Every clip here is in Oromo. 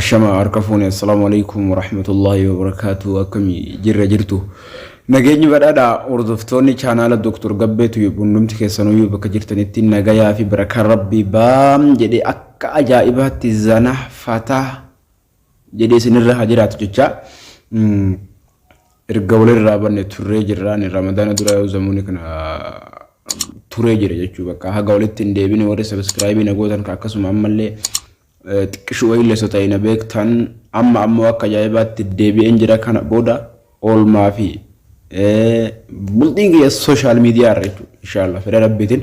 الشمع أركفوني السلام عليكم ورحمة الله وبركاته أكمي جرتو نجيني بدأ أردفتوني channel الدكتور قبيتو يبندمت كيسانو يبقى جرتني نجايا في بركة ربي بام jadi akka ajaa'ibatti zana fatah jadi sinirra hajiraatu jecha erga walirraa banne turree jirraan ramadaana dura yoo zamuuni kana turree jira jechuu bakka haga walitti hin deebine warri subscribe na gootan akkasuma ammallee xiqqishu wayillee sotayina beektan amma akka ajaa'ibaatti deebi'een jira kana booda oolmaa fi bultiin social media irra jechuudha inshallah fedha rabbiitiin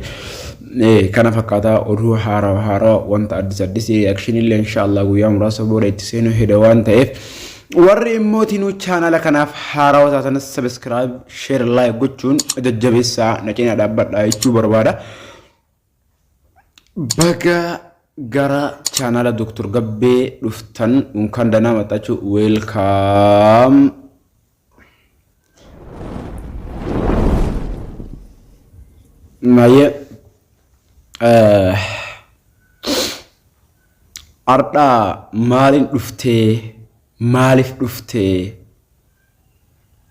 kana fakkaata oduu haaraa wanta addis reaction illee inshallah guyyaa muraasa booda itti seenu heda waan ta'eef warri immootinu channel kanaaf haaraa taatan subscribe share like gochuun jajjabeessaa na cina dhaabbadhaa jechuu barbaada baga gara channel Dr. Gabbee dhuftan unkan danaa matachu welcome maye arda maalin maalif dhuftee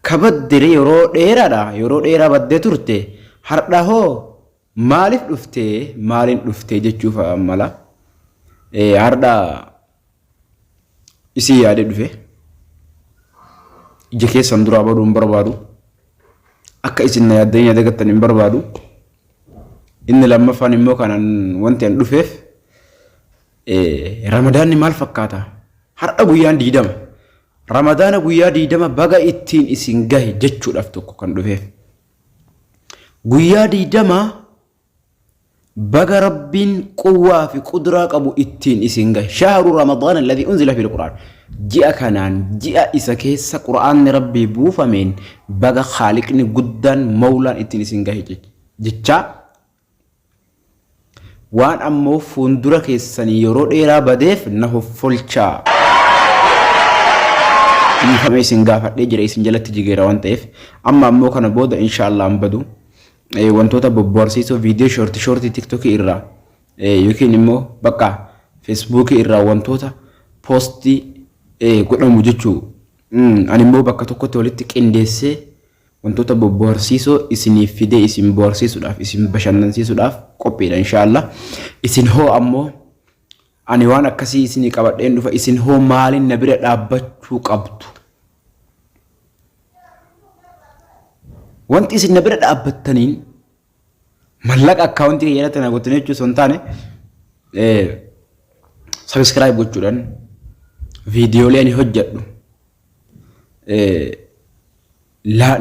kabaddire yeroo dheeraa baddee turte harda hoo maalif dhuftee maalin dhuftee jechuuf amala arda isi yaade dhufe ija keessan duraa baduun barbaadu akka isin na yaaddanii yaadagattan hin barbaadu inni lammaffaan immoo kanan wanti an dhufeef ramadaanni maal fakkaata har'a guyyaan 20 ramadaana guyyaa 20 baga ittiin isin gahe jechuudhaaf tokko kan dhufeef guyyaa 20 baga rabbiin quwwaa fi qudraa qabu ittiin isin gahe shahru ramadaan alladhi unzila fil qur'aan ji'a kanaan ji'a isa keessa qur'aanni rabbii buufameen baga khaaliqni guddaan mawlaan ittiin isin gahe jecha waan ammoo fuundura keessanii yeroo dheeraa badeef na hoffolchaa infame isin gaafadhee jira isin jalatti jigeera waan ta'eef amma ammoo kana booda inshallah an badu wantoota bobboorsiisoo viidiyoo shorti tiktok irraa yookiin immoo bakka facebook irraa wantoota posti godhamu jechuu ani immoo bakka tokkotti walitti qindeessee wantoota bobboorsiisoo isiniif fidee isin boorsiisuudhaaf isin bashannansiisuudhaaf qophiidha inshallah isin hoo ammoo ani waan akkasii isinii qabadheen dhufa isin hoo maalin na bira dhaabbachuu qabdu wanti isin na bira dhaabbattaniin mallaqa akkaawuntii keeyyatti na gottanii jechuu son taane subscribe gochuudhaan viidiyoolee ani hojjedhu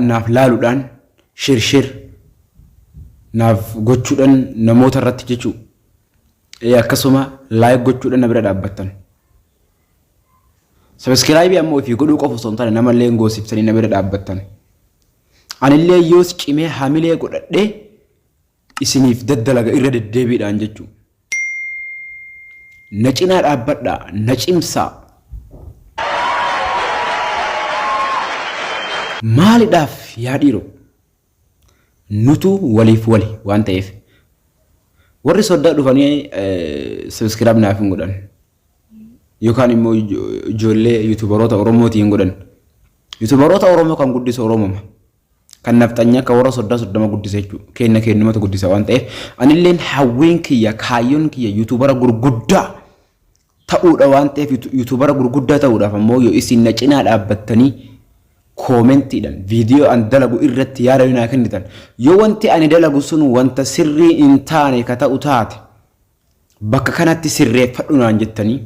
naaf laaluudhaan shir naaf gochuudhaan namoota irratti jechuu akkasuma like gochuudhaan na bira dhaabbattan subscribe ammoo fi godhuu qofa son taane namallee goosibsanii na bira dhaabbattan anillee yoos cimee hamilee godhadhee isiniif daddalaga irra deddeebiidhaan jechuu na cinaa dhaabbadhaa na cimsaa maaliidhaaf yaadhiiro nutu waliif wali waan ta'eef warri soddaa dhufanii subscribe naaf hin godhan yookaan immoo ijoollee youtuberoota oromootii hin godhan youtuberoota oromoo kan guddisa oromoma kan nafxanya ka warra soddaa guddisa jechuudha kennumatu guddisa waan ta'eef anilleen hawwiin kiyya kaayyoon kiyya youtubera gurguddaa ta'uudha waan ta'eef youtubera gurguddaa ta'uudhaaf ammoo yoo isin na cinaa dhaabbattanii koomentiidhaan viidiyoo an dalagu irratti yaada naa kennitan yoo wanti ani dalagu sun wanta sirrii hin taane ka ta'u taate bakka kanatti sirreeffadhu naan jettanii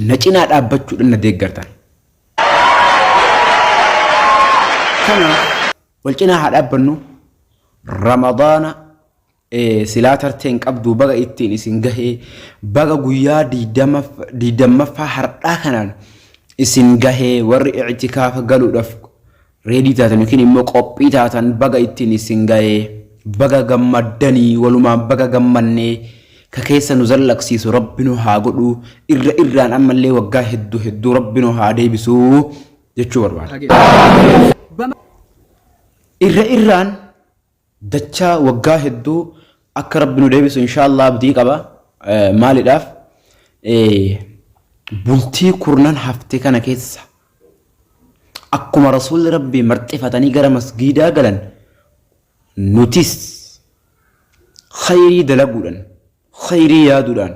na cinaa dhaabbachuudhaan na deeggartan kana wal cinaa haa dhaabbannu ramadaana silaa tarteen qabdu baga ittiin isin gahee baga guyyaa 20 har'aa kanaan isin gahee warri i'tikaafa galuudhaaf reedii taatan yookiin immoo qophii taatan baga ittiin isin gahee baga gammaddanii walumaan baga gammannee ka keessa nu zallaqsiisu rabbinu haa godhu irraan ammallee waggaa hedduu rabbinu haa deebisuu jechuu barbaada irraan dachaa waggaa hedduu akka rabbinu deebisu inshallah abdii qaba maaliidhaaf bultii kurnan hafte kana keessa akkuma rasuulli rabbii marxifatanii gara masgiidaa galan nutis khayrii dalaguudhaan khayrii yaaduudhaan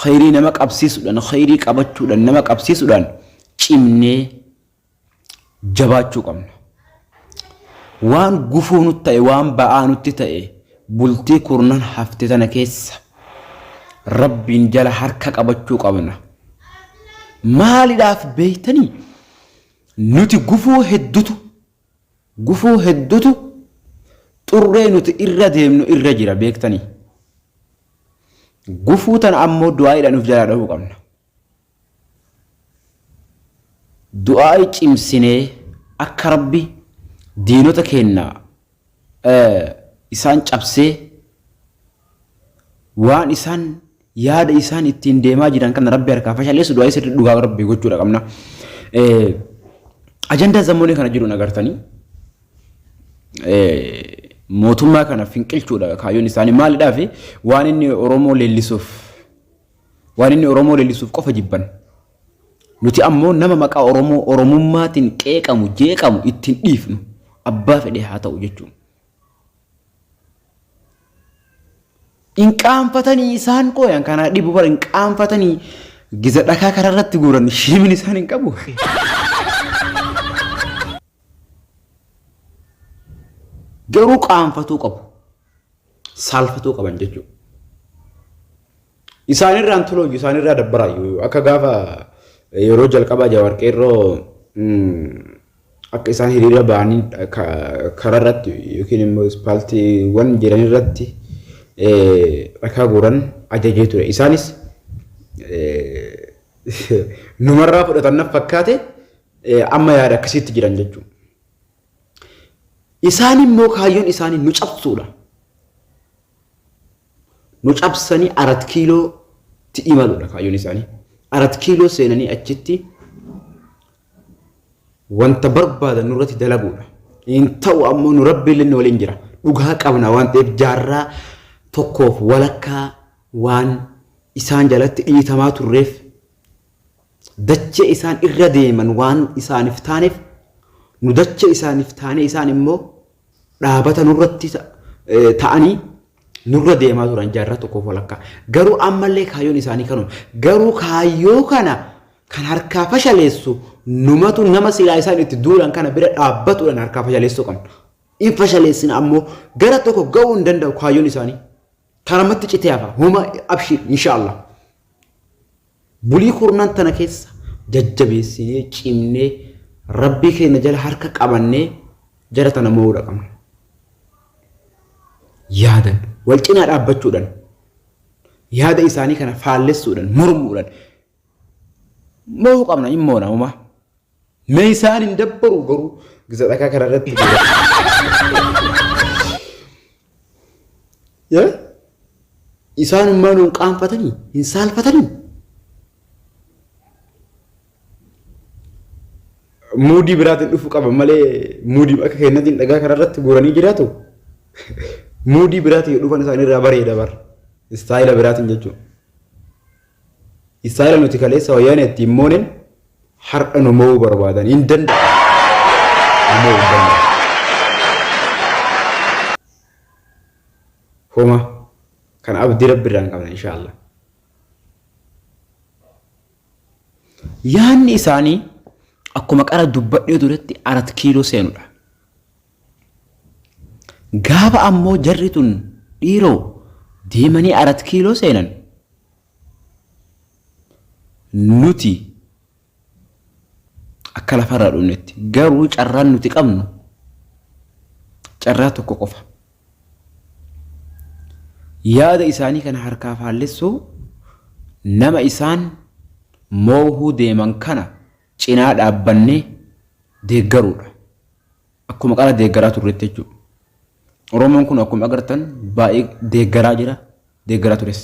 khayrii nama qabsiisuudhaan khayrii qabachuudhaan nama qabsiisuudhaan cimnee jabaachuu qabna. Waan gufuu nutti ta'e waan ba'aa nutti ta'e bultii kurnan hafte tana keessa rabbiin jala harka qabachuu qabna. Maaliidhaaf beeytanii nuti gufuu hedduutu xurree nuti irra deemnu irra jira beektanii. Gufuu tana ammoo du'aa'iidhaan nuuf jalaa dhahuu qabna. Du'aa'i cimsinee akka rabbi diinota keenya isaan cabsee waan isaan yaada isaan ittiin deemaa jiran kana rabbi harkaa fashaleessu du'aa'i sirrii dhugaa rabbi gochuudha qabna. Ajandaa zammoonii kana jiru agartanii mootummaa kana finqilchuudha kaayyoon isaanii maalidhaaf waan inni Oromoo leellisuuf qofa jibban. Nuti ammoo nama maqaa Oromummaatiin qeeqamu jeeqamu ittiin dhiifnu abbaa fedhee haa ta'u jechuudha. Inqaanfatanii isaan qooyan kana dhibu bara inqaanfatanii giza dhakaa kararratti guuran shiimin isaan hin qabu. Garuu qaanfatuu qabu. Saalfatuu qaban jechuudha. Isaanirraan tulooju isaanirraa dabbaraayyuu akka gaafa yeroo jalqabaa Jawaar Qeerroo akka isaan hiriira ba'anii kararratti yookiin immoo ispaaltiiwwan jiran irratti dhakaa guuran ajajee ture. Isaanis numarraa fudhatan fakkaate amma yaada akkasitti jiran jechuudha. Isaan immoo kaayyoon isaanii nu cabsuudha. Nu cabsanii 4 kiilootti imaluudha kaayyoon isaanii. 4 kiiloo seenanii achitti wanta barbaadan nurratti dalaguudha. Hin ta'u ammoo nu rabbiillee waliin jira. Dhugaa qabna waan ta'eef jaarraa tokkoof walakkaa waan isaan jalatti dhiitamaa turreef dachee isaan irra deeman waan isaaniif taaneef nu dachee isaaniif taane isaan immoo dhaabata nurratti ta'anii nurra deemaa turan jaarraa tokkoof walakkaa. Garuu ammallee kaayyoon isaanii kanuma. Garuu kaayyoo kana kan harkaa fashaleessu numatu nama silaa isaan itti duulan kana bira dhaabbatuudhaan harkaa fashaleessuu qabna. In fashaleessin ammoo gara tokko ga'uu hin danda'u kaayyoon isaanii. Karamatti citee hafa huma abshir inshaallah. Bulii kurnan tana keessa jajjabeessinee cimnee rabbii keenya jala harka qabannee jara tana mo'uudha qabna. Yaadan wal cinaa dhaabbachuudhaan yaada isaanii kana faallessuudhaan mormuudhaan mo'uu qabna hin moona huma. Mee isaan hin dabbaru garuu giza dhakaa kanarratti isaan ummaa nuun qaanfatanii hin saalfatanii. Muudii biraatiin dhufu qaba malee muudii akka keenyatiin dhagaa kanarratti guuranii jiraatu. Muudii biraatiin dhufan isaaniirraa bareeda bar. Istaayila biraatiin jechuudha. Istaayila nuti kaleessa wayyaan ittiin moonen har'a nu mo'uu barbaadan hin danda'u. Homa kan abdii rabbiirraan qabna inshaallah. Yaanni isaanii akkuma qara dubbadhee duratti 4 kiiloo seenudha. Gaafa ammoo jarri tun dhiiroo deemanii 4 kiiloo seenan nuti akka lafarraa dhumnetti garuu carraan nuti qabnu carraa tokko qofa. Yaada isaanii kana harkaa faallessuu nama isaan moohuu deeman kana cinaa dhaabbannee deeggaruudha. Akkuma qara deeggaraa turretti jechuudha. Oromoon kun akkuma agartan baay'ee deeggaraa jira, deeggaraa tures.